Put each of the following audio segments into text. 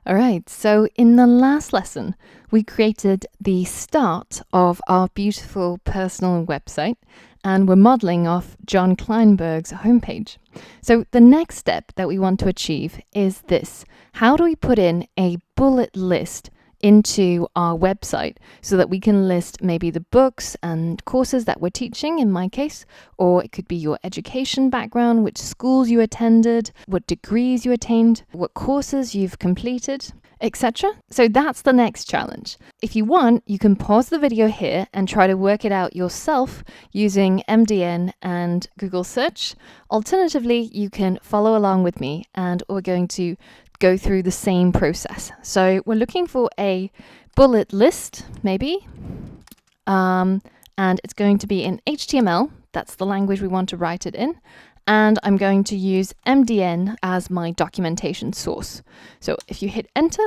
All right, so in the last lesson, we created the start of our beautiful personal website, and we're modeling off John Kleinberg's homepage. So the next step that we want to achieve is this. How do we put in a bullet list into our website so that we can list maybe the books and courses that we're teaching, in my case, or it could be your education background, which schools you attended, what degrees you attained, what courses you've completed, etc. So that's the next challenge. If you want, you can pause the video here and try to work it out yourself using MDN and Google search. Alternatively, you can follow along with me and we're going to go through the same process. So we're looking for a bullet list, maybe, and it's going to be in HTML. That's the language we want to write it in. And I'm going to use MDN as my documentation source. So if you hit enter,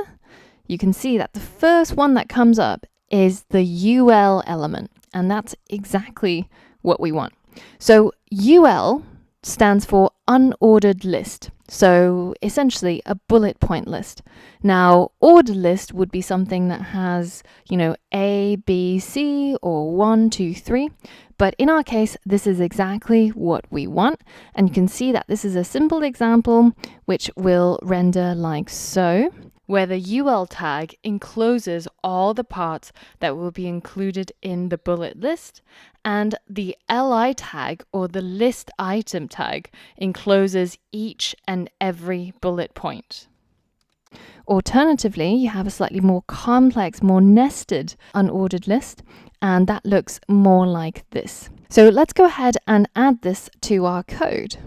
you can see that the first one that comes up is the UL element, and that's exactly what we want. So UL stands for unordered list. So essentially a bullet point list. Now, ordered list would be something that has, A, B, C, or 1, 2, 3. But in our case, this is exactly what we want. And you can see that this is a simple example, which will render like so, where the UL tag encloses all the parts that will be included in the bullet list, and the LI tag, or the list item tag, encloses each and every bullet point. Alternatively, you have a slightly more complex, more nested unordered list, and that looks more like this. So let's go ahead and add this to our code.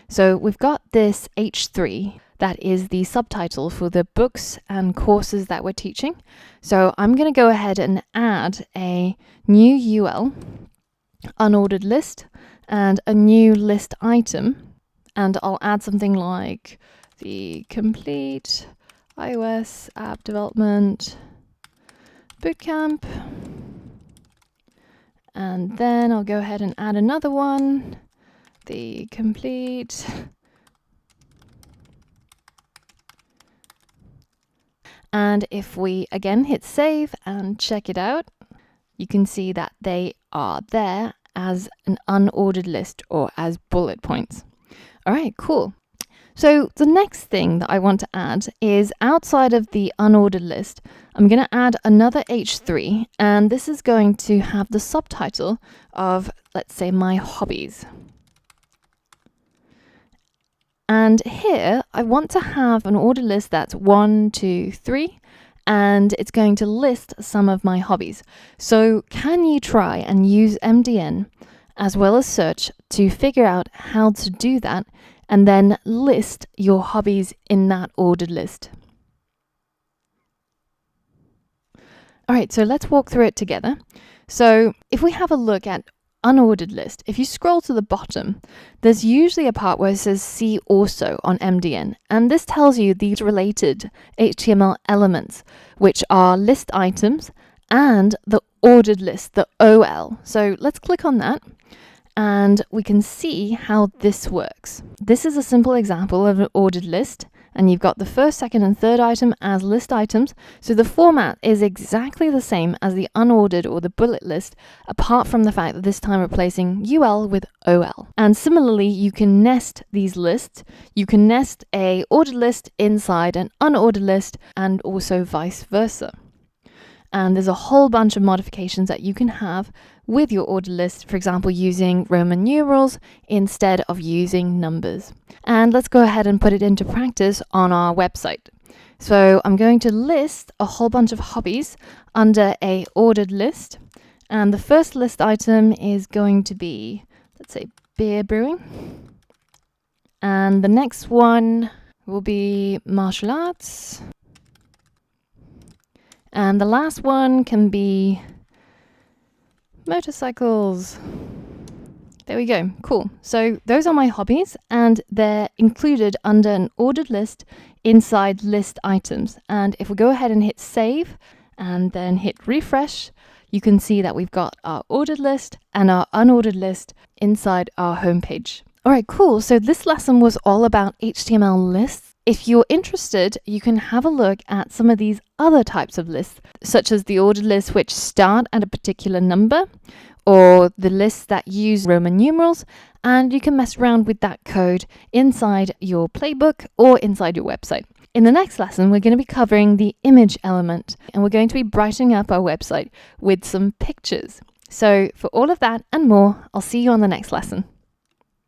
So we've got this H3 that is the subtitle for the books and courses that we're teaching. So I'm going to go ahead and add a new UL, unordered list, and a new list item. And I'll add something like the complete iOS app development bootcamp. And then I'll go ahead and add another one, the complete and if we again hit save and check it out, you can see that they are there as an unordered list or as bullet points. All right, cool. So the next thing that I want to add is outside of the unordered list, I'm going to add another H3, and this is going to have the subtitle of, let's say, my hobbies. And here I want to have an ordered list that's 1, 2, 3, and it's going to list some of my hobbies. So can you try and use MDN as well as search to figure out how to do that and then list your hobbies in that ordered list? All right, so let's walk through it together. So if we have a look at unordered list, if you scroll to the bottom, there's usually a part where it says see also on MDN, and this tells you these related HTML elements, which are list items and the ordered list, the OL. So let's click on that and we can see how this works. This is a simple example of an ordered list, and you've got the first, second, and third item as list items. So the format is exactly the same as the unordered or the bullet list, apart from the fact that this time replacing UL with OL. And similarly, you can nest these lists. You can nest a ordered list inside an unordered list, and also vice versa. And there's a whole bunch of modifications that you can have with your ordered list, for example, using Roman numerals instead of using numbers. And let's go ahead and put it into practice on our website. So I'm going to list a whole bunch of hobbies under a ordered list. And the first list item is going to be, let's say, beer brewing. And the next one will be martial arts. And the last one can be motorcycles. There we go. Cool. So those are my hobbies, and they're included under an ordered list inside list items. And if we go ahead and hit save and then hit refresh, you can see that we've got our ordered list and our unordered list inside our homepage. All right, cool. So this lesson was all about HTML lists If you're interested, you can have a look at some of these other types of lists, such as the ordered lists which start at a particular number, or the lists that use Roman numerals, and you can mess around with that code inside your playbook or inside your website. In the next lesson, we're going to be covering the image element, and we're going to be brightening up our website with some pictures. So for all of that and more, I'll see you on the next lesson.